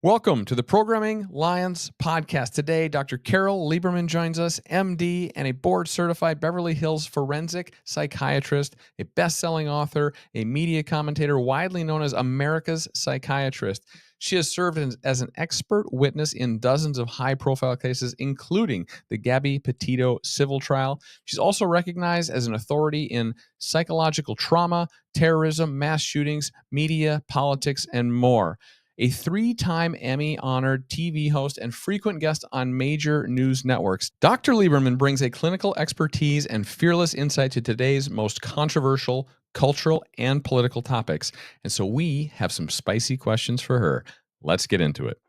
Welcome to the Programming Lions podcast. Today, Dr. Carol Lieberman joins us, MD, and a board-certified Beverly Hills forensic psychiatrist, a best-selling author, a media commentator widely known as America's Psychiatrist. She has served as an expert witness in dozens of high-profile cases, including the Gabby Petito civil trial. She's also recognized as an authority in psychological trauma, terrorism, mass shootings, media, politics, and more. A three-time Emmy-honored TV host and frequent guest on major news networks, Dr. Lieberman brings a clinical expertise and fearless insight to today's most controversial cultural and political topics. And so we have some spicy questions for her. Let's get into it.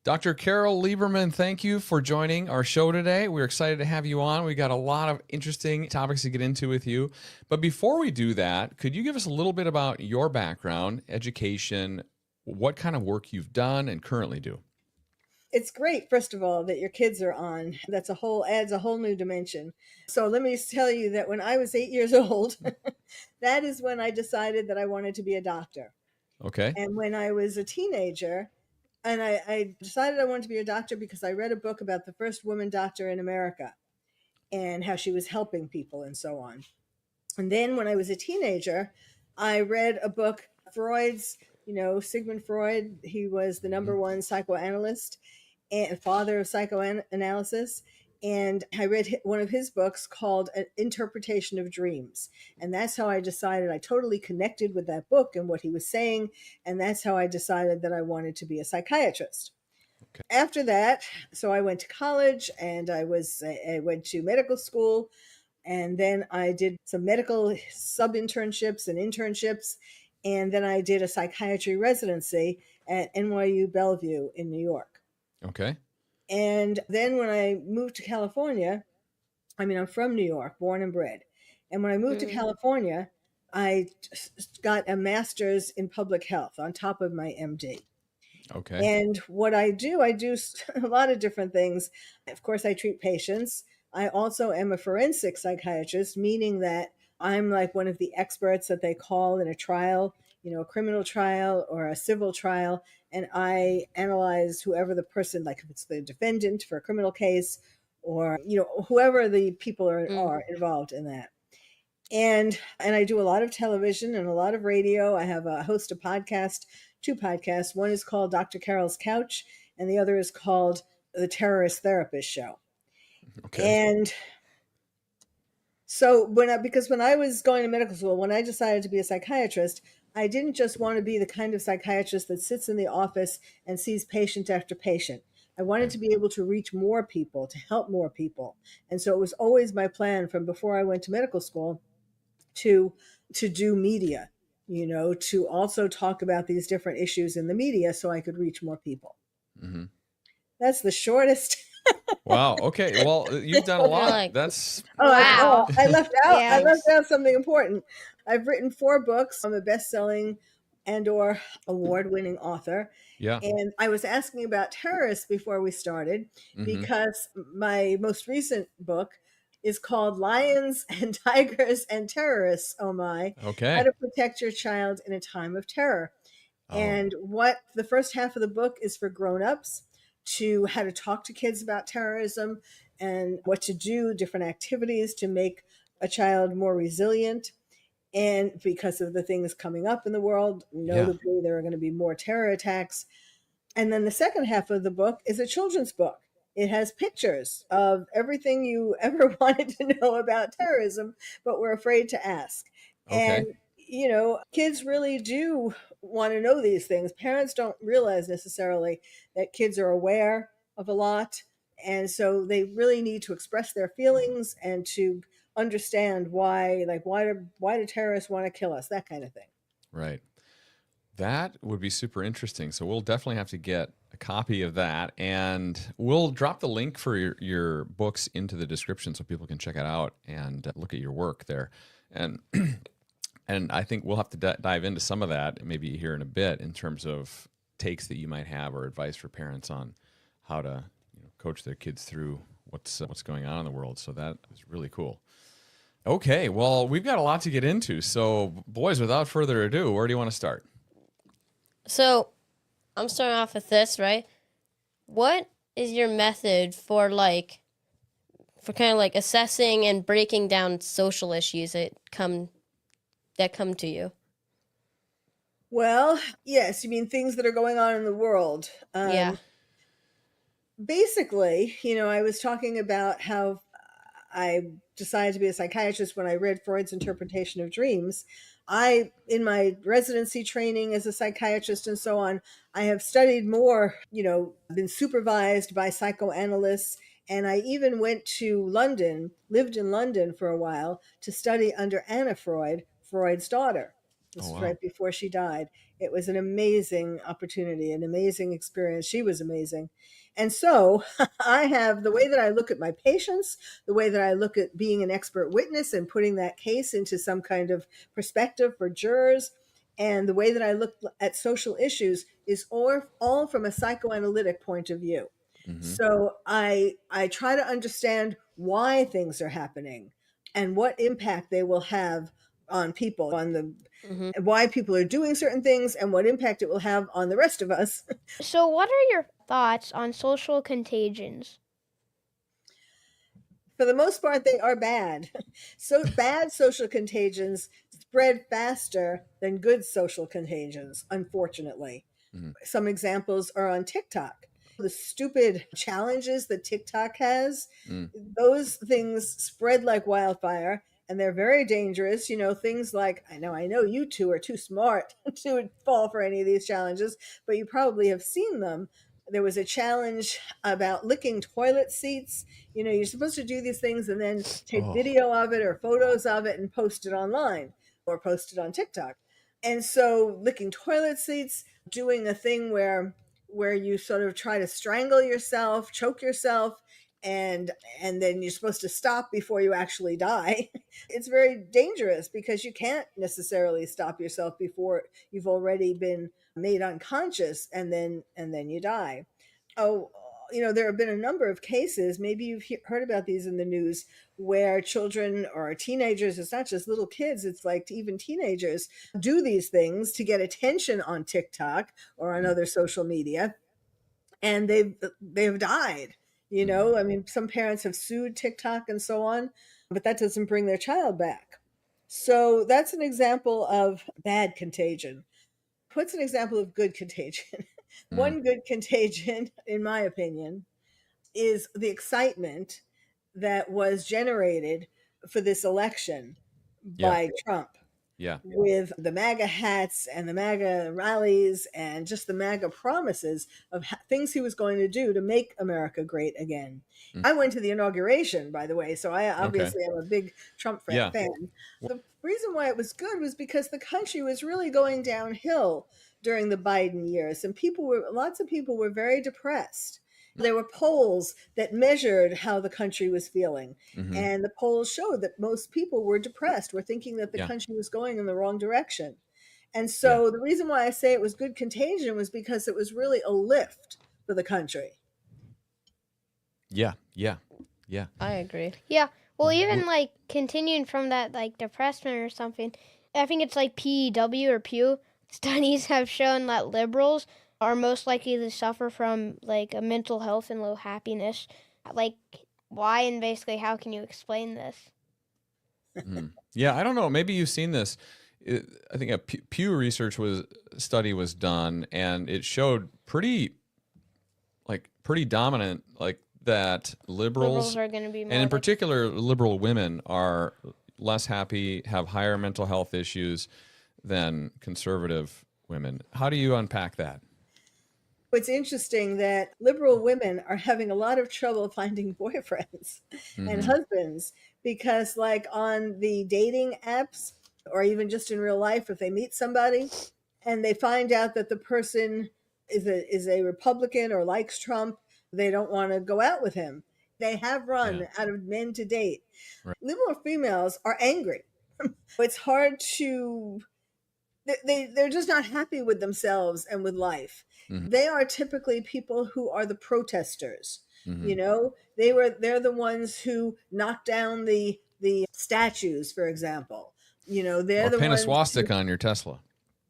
Dr. Carol Lieberman, thank you for joining our show today. We're excited to have you on. We got a lot of interesting topics to get into with you. But before we do that, could you give us a little bit about your background, education, what kind of work you've done and currently do? It's great, first of all, that your kids are on. Adds a whole new dimension. So let me tell you that when I was 8 years old, that is when I decided that I wanted to be a doctor. Okay. And when I was a teenager, and I decided I wanted to be a doctor because I read a book about the first woman doctor in America and how she was helping people and so on. And then when I was a teenager, I read a book, Freud's, Sigmund Freud. He was the number one psychoanalyst and father of psychoanalysis. And I read one of his books called An Interpretation of Dreams. And that's how I decided I totally connected with that book and what he was saying. And that's how I decided that I wanted to be a psychiatrist. Okay. After that, so I went to college and I went to medical school. And then I did some medical sub-internships and internships. And then I did a psychiatry residency at NYU Bellevue in New York. Okay. And then when I moved to California, I'm from New York, born and bred. And when I moved to California, I got a master's in public health on top of my MD. Okay. And what I do a lot of different things. Of course, I treat patients. I also am a forensic psychiatrist, meaning that I'm like one of the experts that they call in a trial, a criminal trial or a civil trial. And I analyze whoever the person, like if it's the defendant for a criminal case or, whoever the people are involved in that. And I do a lot of television and a lot of radio. I have a host of two podcasts. One is called Dr. Carol's Couch, and the other is called The Terrorist Therapist Show. Okay. And so because when I was going to medical school, when I decided to be a psychiatrist, I didn't just want to be the kind of psychiatrist that sits in the office and sees patient after patient. I wanted to be able to reach more people, to help more people. And so it was always my plan from before I went to medical school to do media, to also talk about these different issues in the media so I could reach more people. Mm-hmm. That's the shortest. Wow. Okay. Well, you've done a lot. That's wow. I left out. Yeah. I left out something important. I've written 4 books. I'm a best-selling and/or award-winning author. Yeah. And I was asking about terrorists before we started because my most recent book is called Lions and Tigers and Terrorists, oh my, Okay. How to Protect Your Child in a Time of Terror. Oh. And what the first half of the book is for grown-ups, to how to talk to kids about terrorism and what to do, different activities to make a child more resilient. And because of the things coming up in the world, notably there are going to be more terror attacks. And then the second half of the book is a children's book. It has pictures of everything you ever wanted to know about terrorism, but were afraid to ask. Okay. And, kids really do want to know these things. Parents don't realize necessarily that kids are aware of a lot. And so they really need to express their feelings and to understand why do terrorists want to kill us, that kind of thing. Right. That would be super interesting. So we'll definitely have to get a copy of that, and we'll drop the link for your books into the description so people can check it out and look at your work there. And and I think we'll have to dive into some of that maybe here in a bit in terms of takes that you might have or advice for parents on how to coach their kids through what's going on in the world. So that was really cool. Okay, well, we've got a lot to get into. So, boys, without further ado, where do you want to start? So, I'm starting off with this, right? What is your method for kind of like assessing and breaking down social issues that come to you? Well, yes, you mean things that are going on in the world. Yeah. Basically, I was talking about how I decided to be a psychiatrist when I read Freud's interpretation of dreams. In my residency training as a psychiatrist and so on, I have studied more, been supervised by psychoanalysts. And I even went to London, lived in London for a while to study under Anna Freud, Freud's daughter. This Oh, was wow. right before she died. It was an amazing opportunity, an amazing experience. She was amazing. And so I have the way that I look at my patients, the way that I look at being an expert witness and putting that case into some kind of perspective for jurors, and the way that I look at social issues is all from a psychoanalytic point of view. Mm-hmm. So I try to understand why things are happening and what impact they will have on people, on the Mm-hmm. why people are doing certain things and what impact it will have on the rest of us. So, what are your thoughts on social contagions? For the most part, they are bad. So bad social contagions spread faster than good social contagions, unfortunately. Mm-hmm. Some examples are on TikTok. The stupid challenges that TikTok has, those things spread like wildfire and they're very dangerous. Things like, I know you two are too smart to fall for any of these challenges, but you probably have seen them. There was a challenge about licking toilet seats. You're supposed to do these things and then take Oh, video of it or photos of it and post it online or post it on TikTok. And so licking toilet seats, doing a thing where you sort of try to strangle yourself, choke yourself, and then you're supposed to stop before you actually die. It's very dangerous because you can't necessarily stop yourself before you've already been made unconscious and then you die. Oh, there have been a number of cases, maybe you've heard about these in the news, where children or teenagers, it's not just little kids, it's like even teenagers do these things to get attention on TikTok or on other social media, and they've died. I mean, some parents have sued TikTok and so on, but that doesn't bring their child back. So that's an example of bad contagion. What's an example of good contagion? mm, One good contagion, in my opinion, is the excitement that was generated for this election yeah, by Trump, yeah, with the MAGA hats and the MAGA rallies and just the MAGA promises of things he was going to do to make America great again. mm, I went to the inauguration, by the way, so I okay, obviously am a big Trump yeah, fan. The reason why it was good was because the country was really going downhill during the Biden years, and lots of people were very depressed. There were polls that measured how the country was feeling. mm-hmm. And the polls showed that most people were depressed, were thinking that the Yeah, country was going in the wrong direction. And yeah, so the reason why I say it was good contagion was because it was really a lift for the country. yeah, yeah, yeah. I agree. Yeah. Well, even W- like continuing from that, like depression or something, I think it's like PEW or Pew. Studies have shown that liberals are most likely to suffer from like a mental health and low happiness. Like, why and basically how can you explain this? Yeah, I don't know. Maybe you've seen this. I think a Pew Research study was done, and it showed pretty dominant, like that Liberals liberals, are going to be and more in like, particular liberal women, are less happy, have higher mental health issues than conservative women. How do you unpack that? It's interesting that liberal women are having a lot of trouble finding boyfriends and Mm-hmm. husbands because, like, on the dating apps or even just in real life, if they meet somebody and they find out that the person is a Republican or likes Trump, they don't want to go out with him. They have Yeah. run out of men to date. Right. Liberal females are angry. It's hard to they're just not happy with themselves and with life. Mm-hmm. They are typically people who are the protesters. Mm-hmm. They're the ones who knocked down the the statues, for example. They're Or the paint a ones swastika on your Tesla.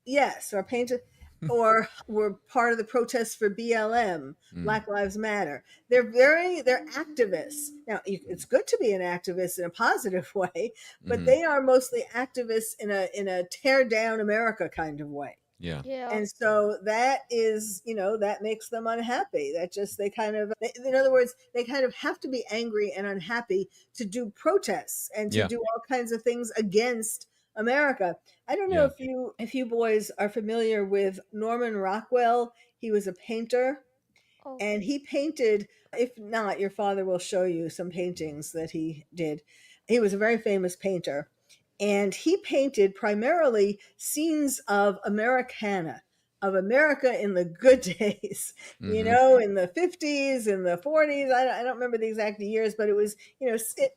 yes, or painted, or were part of the protests for BLM, Mm. Black Lives Matter. They're activists. Now, it's good to be an activist in a positive way, but Mhm. they are mostly activists in a tear down America kind of way. Yeah. Yeah. And so that is, that makes them unhappy. In other words, they kind of have to be angry and unhappy to do protests and to Yeah. do all kinds of things against America. I don't know Yeah. if you boys are familiar with Norman Rockwell. He was a painter, Oh. and he painted, if not, your father will show you some paintings that he did. He was a very famous painter, and he painted primarily scenes of Americana, of America in the good days, Mhm. in the 50s, in the 40s. I don't remember the exact years, but it was,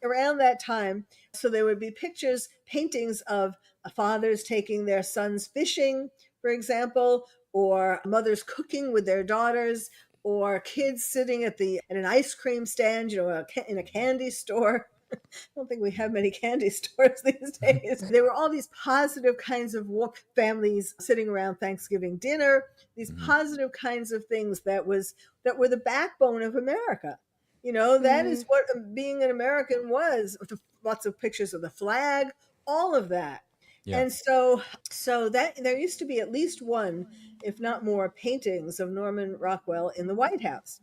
around that time. So there would be pictures, paintings of fathers taking their sons fishing, for example, or mothers cooking with their daughters, or kids sitting at an ice cream stand, in a candy store. I don't think we have many candy stores these days. There were all these positive kinds of families sitting around Thanksgiving dinner, these Mhm. positive kinds of things that were the backbone of America. That is what being an American was. Lots of pictures of the flag, all of that. Yeah. And so that there used to be at least one, if not more, paintings of Norman Rockwell in the White House.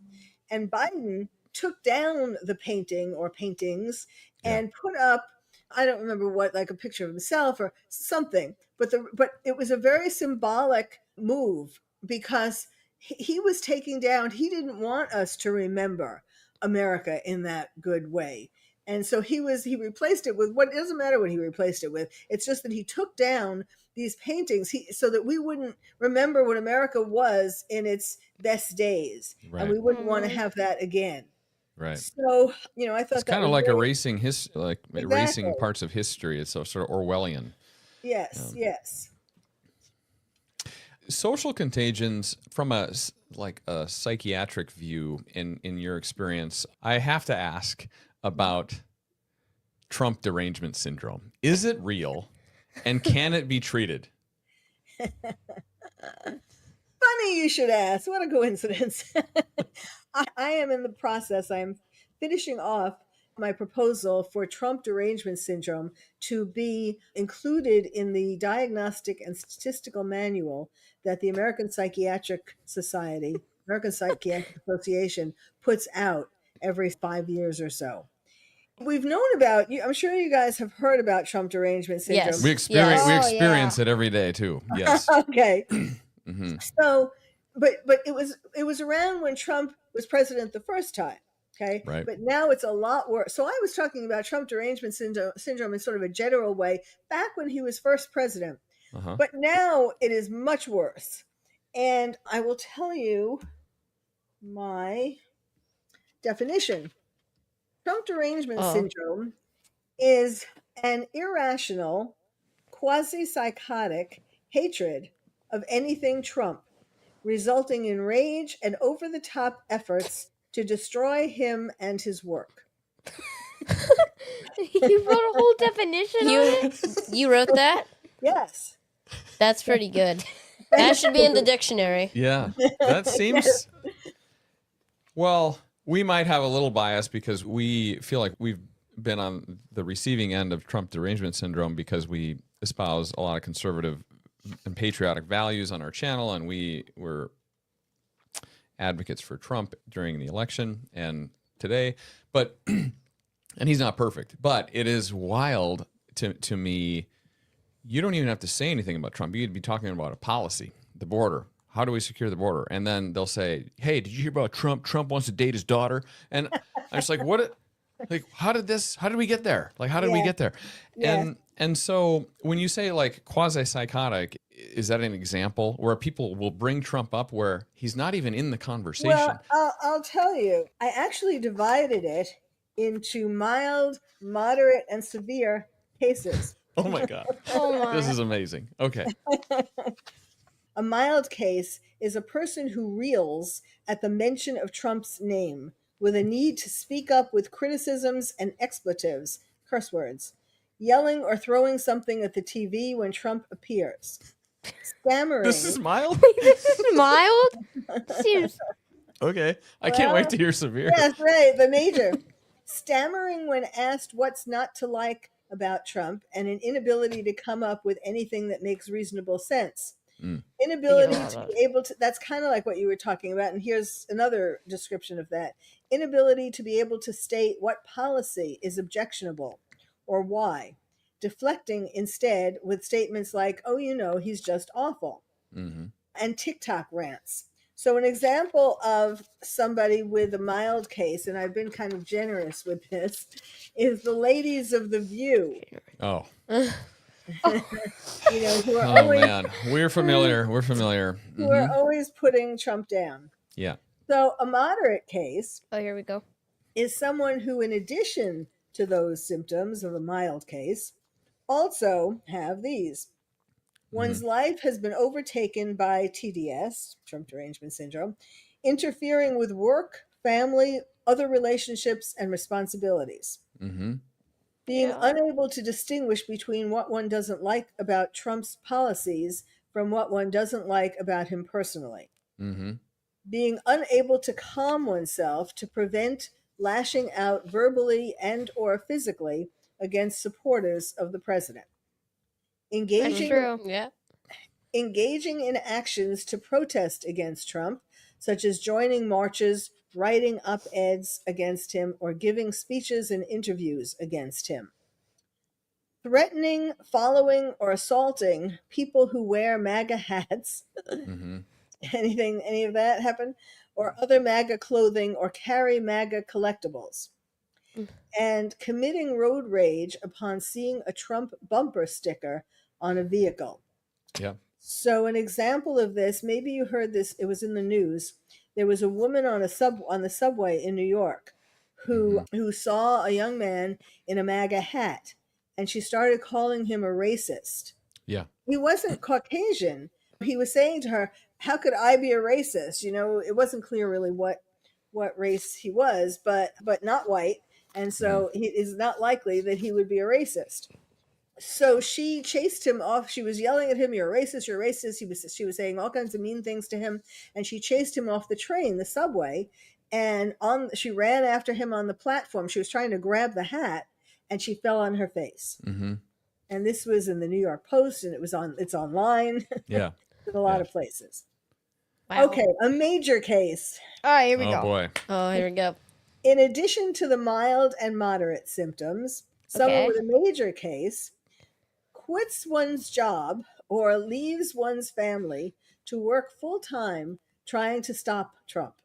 And Biden took down the painting or paintings Yeah. and put up, I don't remember what, like a picture of himself or something, but it was a very symbolic move because he was taking down, he didn't want us to remember America in that good way. And so he replaced it with it doesn't matter what he replaced it with. It's just that he took down these paintings so that we wouldn't remember what America was in its best days. Right. And we wouldn't want to have that again. Right. So, I thought It's that kind of was like very, erasing exactly. erasing parts of history. It's sort of Orwellian. Yes, yes. Social contagions from a psychiatric view in your experience, I have to ask about Trump derangement syndrome. Is it real, and can it be treated? Funny you should ask. What a coincidence. I am in the process. I'm finishing off my proposal for Trump derangement syndrome to be included in the diagnostic and statistical manual that the American Psychiatric Society, American Psychiatric Association puts out every 5 years or so. We've known about you. I'm sure you guys have heard about Trump derangement syndrome. Yes. We experience Yes. we Oh, experience yeah. it every day too. Yes. Okay. Mhm. So, but it was around when Trump was president the first time. Okay. Right. But now it's a lot worse. So I was talking about Trump derangement syndrome in sort of a general way back when he was first president. Uh-huh. But now it is much worse. And I will tell you my definition. Trump derangement syndrome is an irrational, quasi-psychotic hatred of anything Trump, resulting in rage and over-the-top efforts to destroy him and his work. You wrote a whole definition on it? You wrote that? Yes. That's pretty good. That should be in the dictionary. Yeah. That seems well, we might have a little bias because we feel like we've been on the receiving end of Trump derangement syndrome because we espouse a lot of conservative and patriotic values on our channel, and we were advocates for Trump during the election and today. But and he's not perfect, but it is wild to me. You don't even have to say anything about Trump. You'd be talking about a policy, the border. How do we secure the border? And then they'll say, "Hey, did you hear about Trump? Trump wants to date his daughter." And I'm just like, "What? Like, how did we get there? Like, how did we get there?" Yeah. And so when you say like quasi-psychotic, is that an example where people will bring Trump up where he's not even in the conversation? Well, I'll tell you. I actually divided it into mild, moderate, and severe cases. Oh my God. Oh my. This is amazing. Okay. A mild case is a person who reels at the mention of Trump's name with a need to speak up with criticisms and expletives curse words, yelling or throwing something at the TV when Trump appears, stammering. This is mild? This is mild. Seems Okay. I can't wait to hear severe. Yes, right, the major. Stammering when asked what's not to like about Trump, and an inability to come up with anything that makes reasonable sense. Inability to be able to, that's kind of like what you were talking about, and here's another description of that. Inability to be able to state what policy is objectionable or why, deflecting instead with statements like, oh, he's just awful, and TikTok rants. So an example of somebody with a mild case, and I've been kind of generous with this, is the ladies of The View. Oh. Who are Oh, always, man. We're familiar. We're familiar. who are always putting Trump down. Yeah. So a moderate case Oh, here we go. is someone who, in addition to those symptoms of a mild case, also have these. One's life has been overtaken by TDS, Trump Derangement Syndrome, interfering with work, family, other relationships, and responsibilities. Being unable to distinguish between what one doesn't like about Trump's policies from what one doesn't like about him personally. Being unable to calm oneself to prevent lashing out verbally and or physically against supporters of the president. Engaging in actions to protest against Trump, such as joining marches, writing op-eds against him, or giving speeches and interviews against him. Threatening, following, or assaulting people who wear MAGA hats. Any of that happen? Or other MAGA clothing, or carry MAGA collectibles. And committing road rage upon seeing a Trump bumper sticker on a vehicle. Yeah. So an example of this, maybe you heard this, it was in the news. There was a woman on the subway in New York who saw a young man in a MAGA hat, and she started calling him a racist. Yeah. He wasn't Caucasian. He was saying to her, how could I be a racist? It wasn't clear really what race he was, but not white. And so it is not likely that he would be a racist. So she chased him off. She was yelling at him, you're a racist, you're a racist. She was saying all kinds of mean things to him. And she chased him off the train, the subway. And she ran after him on the platform. She was trying to grab the hat, and she fell on her face. And this was in the New York Post, and it's online. Yeah. In a lot of places. Wow. Okay, a major case. All right, here we go. Oh, boy. Oh, here we go. In addition to the mild and moderate symptoms, someone with a major case quits one's job or leaves one's family to work full-time trying to stop Trump.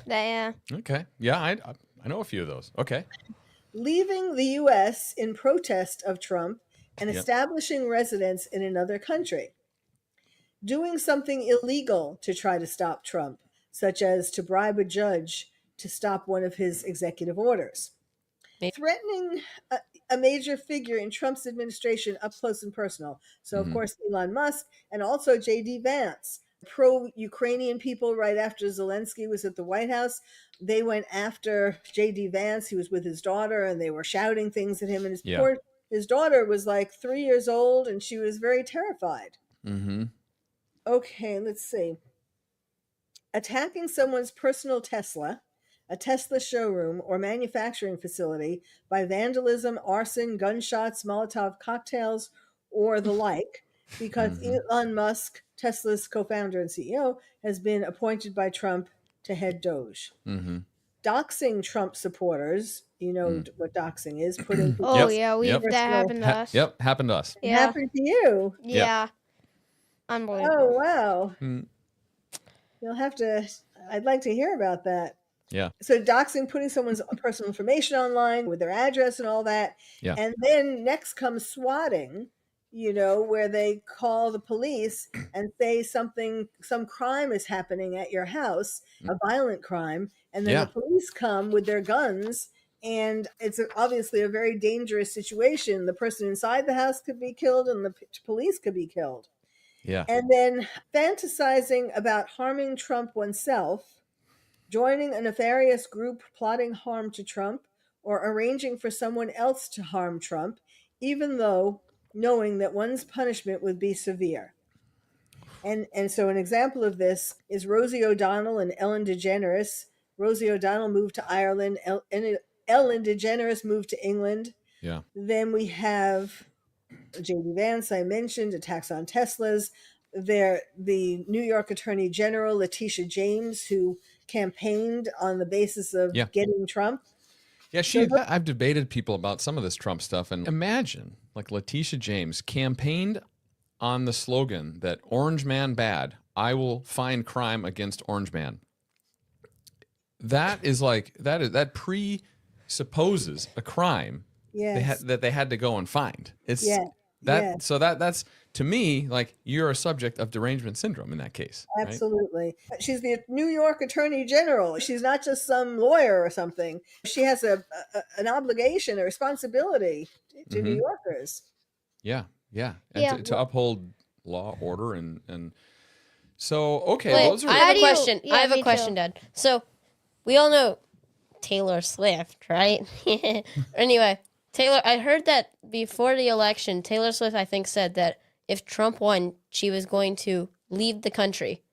Yeah. Okay. Yeah, I know a few of those. Okay. Leaving the U.S. in protest of Trump and establishing residence in another country. Doing something illegal to try to stop Trump, such as to bribe a judge to stop one of his executive orders. Threatening a major figure in Trump's administration up close and personal. So, of course, Elon Musk and also J.D. Vance, pro-Ukrainian people right after Zelensky was at the White House. They went after J.D. Vance. He was with his daughter, and they were shouting things at him. And his daughter was like 3 years old, and she was very terrified. Okay, let's see. Attacking someone's personal Tesla, a Tesla showroom or manufacturing facility by vandalism, arson, gunshots, Molotov cocktails, or the like, because Elon Musk, Tesla's co-founder and CEO, has been appointed by Trump to head Doge. Doxing Trump supporters, you know what doxing is, putting people that happened to us. Yep, happened to us. It happened to you. Yeah. Unbelievable. Oh, wow. You'll have to, I'd like to hear about that. Yeah. So doxing, putting someone's personal information online with their address and all that. Yeah. And then next comes swatting, where they call the police and say some crime is happening at your house, a violent crime. And then the police come with their guns, and it's obviously a very dangerous situation. The person inside the house could be killed, and the police could be killed. Yeah. And then fantasizing about harming Trump oneself, joining a nefarious group plotting harm to Trump, or arranging for someone else to harm Trump, even though knowing that one's punishment would be severe. And so an example of this is Rosie O'Donnell and Ellen DeGeneres. Rosie O'Donnell moved to Ireland, Ellen DeGeneres moved to England. Yeah. Then we have J.D. Vance, I mentioned, attacks on Teslas. The New York Attorney General, Letitia James, who campaigned on the basis of getting Trump. Yeah, I've debated people about some of this Trump stuff, and imagine like Letitia James campaigned on the slogan that Orange Man bad, I will find crime against Orange Man. That is like that presupposes a crime that they had to go and find. It's so that's to me like you're a subject of derangement syndrome in that case. Absolutely. Right? She's the New York Attorney General. She's not just some lawyer or something. She has an obligation, a responsibility to New Yorkers. Yeah. And to uphold law, order, and so okay. Wait, I have a question. I have a question, Dad. So we all know Taylor Swift, right? Anyway, Taylor, I heard that before the election, Taylor Swift, I think, said that if Trump won, she was going to leave the country.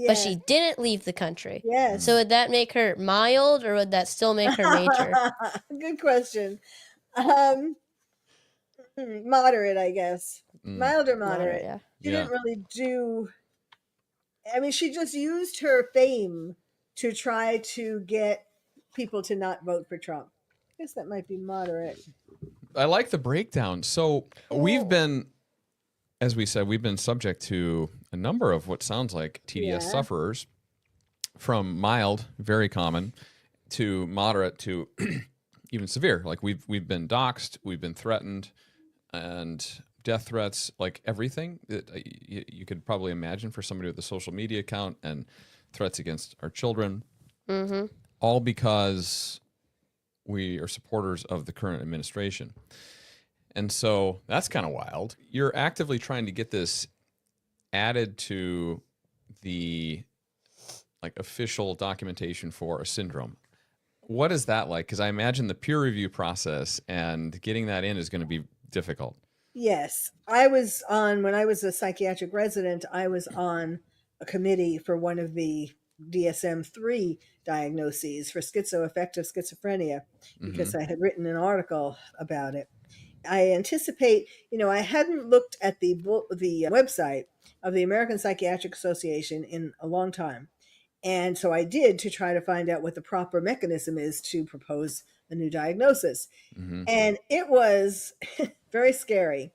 But she didn't leave the country. Yes. So would that make her mild, or would that still make her major? Good question. Moderate, I guess. Mild or moderate. Yeah. She didn't really do... I mean, she just used her fame to try to get people to not vote for Trump. I guess that might be moderate. I like the breakdown. So we've been, as we said, we've been subject to a number of what sounds like TDS sufferers, from mild, very common, to moderate, to even severe. Like we've been doxxed, we've been threatened, and death threats, like everything that you could probably imagine for somebody with a social media account, and threats against our children, all because we are supporters of the current administration. And so that's kind of wild. You're actively trying to get this added to the like official documentation for a syndrome. What is that like? Because I imagine the peer review process and getting that in is going to be difficult. Yes. When I was a psychiatric resident, I was on a committee for one of the DSM-3 diagnoses for schizoaffective schizophrenia, because I had written an article about it. I anticipate, I hadn't looked at the website of the American Psychiatric Association in a long time. And so I did, to try to find out what the proper mechanism is to propose a new diagnosis. And it was very scary.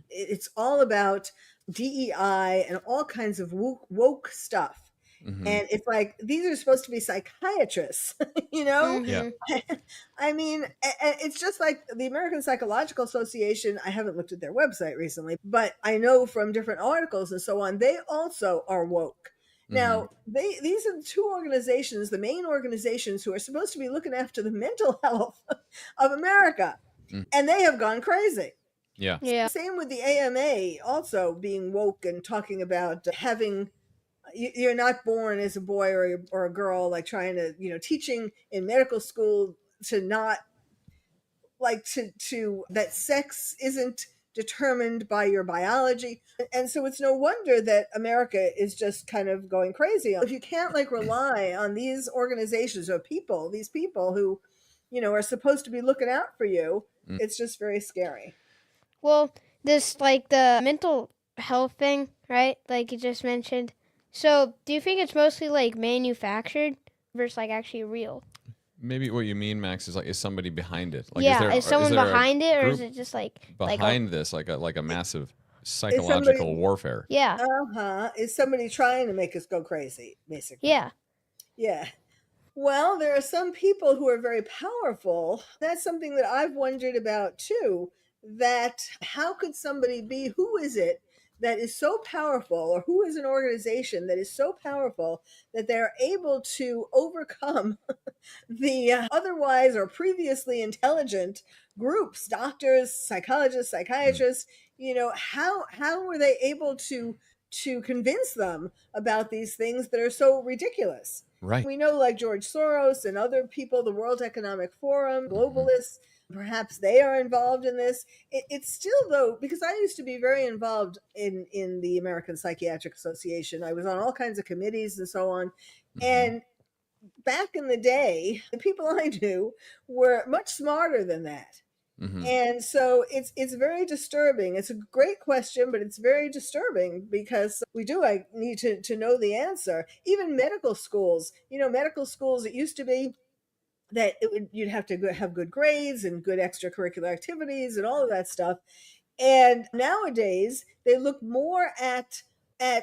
It's all about DEI and all kinds of woke stuff. And it's like, these are supposed to be psychiatrists, Yeah. I mean, it's just like the American Psychological Association. I haven't looked at their website recently, but I know from different articles and so on, they also are woke. Now, these are the two organizations, the main organizations, who are supposed to be looking after the mental health of America, and they have gone crazy. Yeah. Same with the AMA also being woke and talking about having... You're not born as a boy or a girl, like trying to, teaching in medical school to not like to that sex isn't determined by your biology. And so it's no wonder that America is just kind of going crazy. If you can't like rely on these organizations or these people who, are supposed to be looking out for you, it's just very scary. Well, this like the mental health thing, right? Like you just mentioned. So, do you think it's mostly like manufactured versus like actually real? Maybe what you mean, Max, is like, is somebody behind it? Like, is someone behind it, or is it just like behind this, like a massive psychological warfare? Yeah. Is somebody trying to make us go crazy, basically? Yeah. Well, there are some people who are very powerful. That's something that I've wondered about too. That how could somebody be? Who is it that is so powerful, or who is an organization that is so powerful that they're able to overcome the otherwise or previously intelligent groups, doctors, psychologists, psychiatrists? How were they able to convince them about these things that are so ridiculous? Right. We know like George Soros and other people, the World Economic Forum, globalists, perhaps they are involved in this. It's still though, because I used to be very involved in the American Psychiatric Association. I was on all kinds of committees and so on. And back in the day, the people I knew were much smarter than that. And so it's very disturbing. It's a great question, but it's very disturbing because I need to know the answer. Even medical schools, medical schools, it used to be that you'd have to have good grades and good extracurricular activities and all of that stuff. And nowadays they look more at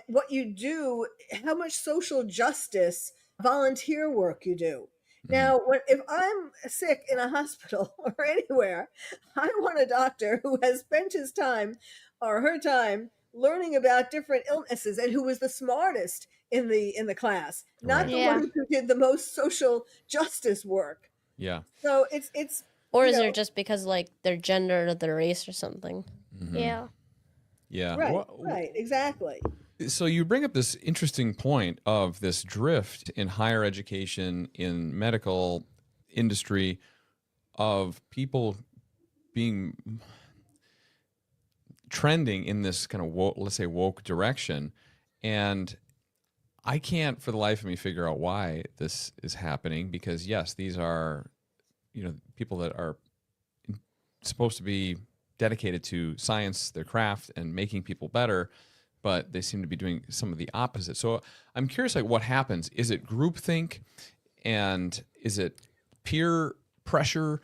what you do, how much social justice, volunteer work you do. Now, if I'm sick in a hospital or anywhere, I want a doctor who has spent his time or her time learning about different illnesses and who was the smartest in the class, not Right. the Yeah. one who did the most social justice work. Yeah. So it's Or you is know, it just because like their gender or their race or something? Yeah. Yeah. right, exactly. So you bring up this interesting point of this drift in higher education, in medical industry, of people being trending in this kind of let's say woke direction, and I can't for the life of me figure out why this is happening, because yes, these are people that are supposed to be dedicated to science, their craft, and making people better, but they seem to be doing some of the opposite. So I'm curious, like, what happens? Is it groupthink, and is it peer pressure?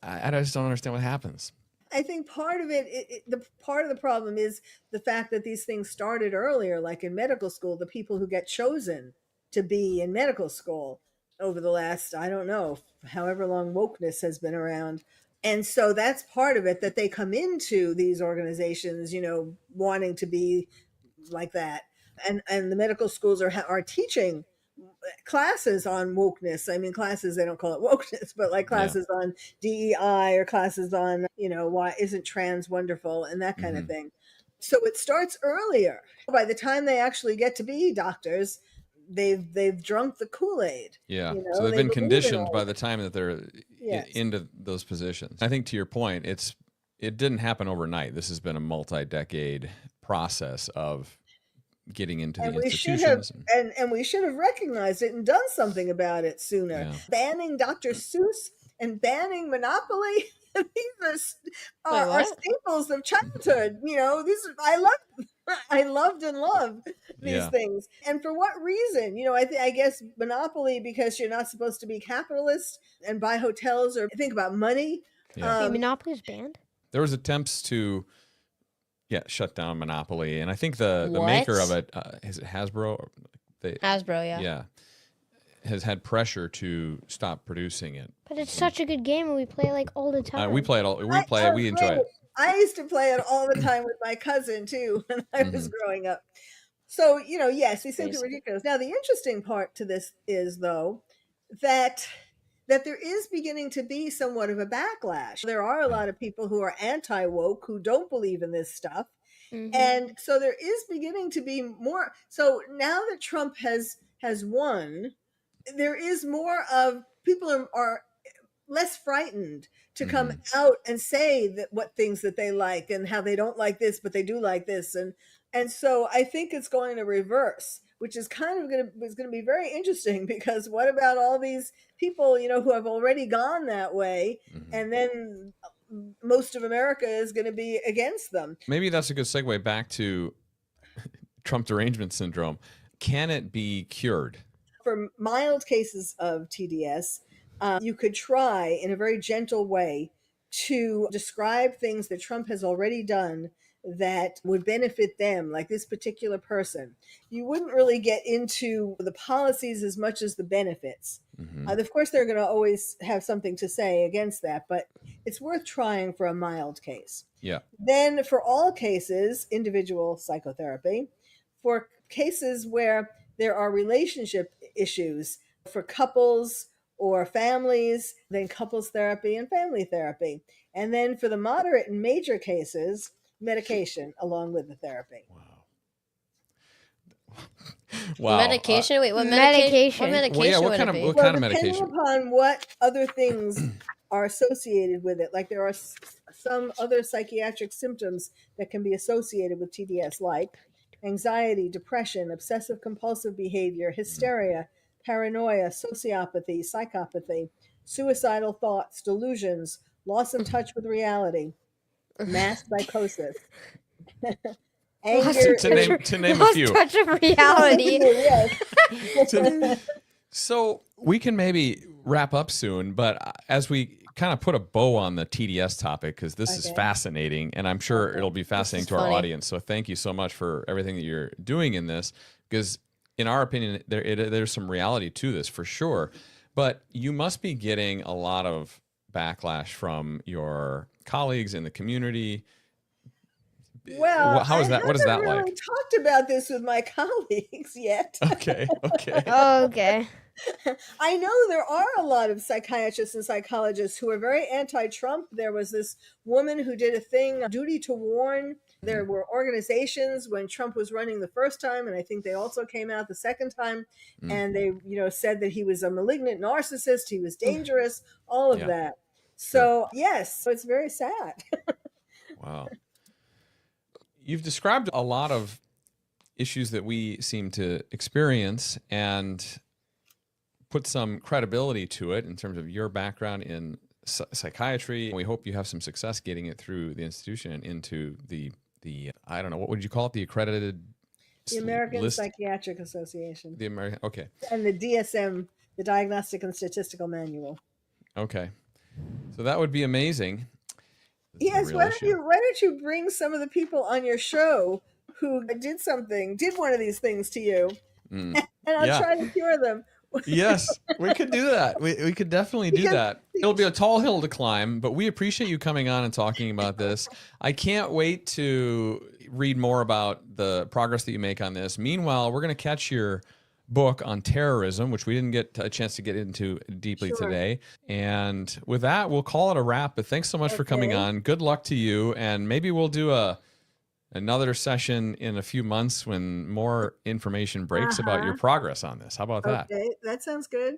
I just don't understand what happens. I think part of the part of the problem is the fact that these things started earlier, like in medical school, the people who get chosen to be in medical school over the last, I don't know, however long wokeness has been around. And so that's part of it, that they come into these organizations, wanting to be like that. And the medical schools are teaching classes on wokeness. I mean, classes, they don't call it wokeness, but like Yeah. classes on DEI or classes on, why isn't trans wonderful and that kind of thing. So it starts earlier. By the time they actually get to be doctors, they've drunk the Kool-Aid. Yeah. So they've they been believe in conditioned all by of the it. time that they're Yes. into those positions. I think to your point, it didn't happen overnight. This has been a multi-decade process of getting into the And we should have institutions. and we should have recognized it and done something about it sooner. Yeah. Banning Dr. Seuss and banning Monopoly, these are what? staples of childhood. These I loved and love these Yeah. things. And for what reason? I guess Monopoly, because you're not supposed to be capitalist and buy hotels or think about money. Yeah. Wait, Monopoly's banned? There was attempts to shut down Monopoly, and I think the What? maker of it, is it Hasbro? Hasbro, yeah. Has had pressure to stop producing it. But it's such a good game and we play like all the time. We play it all. We enjoy it. I used to play it all the time with my cousin too when I was growing up. So, yes, these things are ridiculous. Now, the interesting part to this is, though, that there is beginning to be somewhat of a backlash. There are a lot of people who are anti-woke, who don't believe in this stuff. And so there is beginning to be more. So now that Trump has won, there is more of people are less frightened to come out and say that what things that they like and how they don't like this, but they do like this. And so I think it's going to reverse, which is kind of going to be very interesting, because what about all these people, who have already gone that way, and then most of America is going to be against them. Maybe that's a good segue back to Trump derangement syndrome. Can it be cured? For mild cases of TDS, you could try in a very gentle way to describe things that Trump has already done that would benefit them, like this particular person. You wouldn't really get into the policies as much as the benefits. Of course, they're going to always have something to say against that, but it's worth trying for a mild case. Yeah. Then for all cases, individual psychotherapy. For cases where there are relationship issues, for couples or families, then couples therapy and family therapy. And then for the moderate and major cases, medication along with the therapy. Wow. Wow. Medication? Wait, what Medication. What medication Well, yeah, what would kind it of be? what Well, kind of depending medication? upon what other things are associated with it, like there are some other psychiatric symptoms that can be associated with TDS, like anxiety, depression, obsessive compulsive behavior, hysteria, paranoia, sociopathy, psychopathy, suicidal thoughts, delusions, loss in touch with reality, mass psychosis, anger. To name a Lost few. touch of reality. Yes. So we can maybe wrap up soon, but as we kind of put a bow on the TDS topic, because this is Okay. fascinating, and I'm sure it'll be fascinating is to our funny. audience. So thank you so much for everything that you're doing in this, because in our opinion, there's some reality to this for sure. But you must be getting a lot of backlash from your colleagues in the community. Well, How is that? What is that really like? talked about this with my colleagues yet. Okay. Okay. I know there are a lot of psychiatrists and psychologists who are very anti-Trump. There was this woman who did a thing, Duty to Warn. There were organizations when Trump was running the first time, and I think they also came out the second time, and they, said that he was a malignant narcissist, he was dangerous, all of Yeah. that. So, yes, so it's very sad. Wow. You've described a lot of issues that we seem to experience and put some credibility to it in terms of your background in psychiatry. We hope you have some success getting it through the institution and into the I don't know, what would you call it? The accredited The American list? Psychiatric Association. The American, okay. And the DSM, the Diagnostic and Statistical Manual. Okay. So that would be amazing. Yes, Real why issue. don't you bring some of the people on your show who did one of these things to you, and I'll Yeah. try to cure them. Yes, we could do that. We could definitely do that. It'll be a tall hill to climb, but we appreciate you coming on and talking about this. I can't wait to read more about the progress that you make on this. Meanwhile, we're going to catch your book on terrorism, which we didn't get a chance to get into deeply Sure. today. And with that, we'll call it a wrap. But thanks so much for coming Okay. on. Good luck to you. And maybe we'll do another session in a few months when more information breaks about your progress on this. How about that? Okay, that sounds good.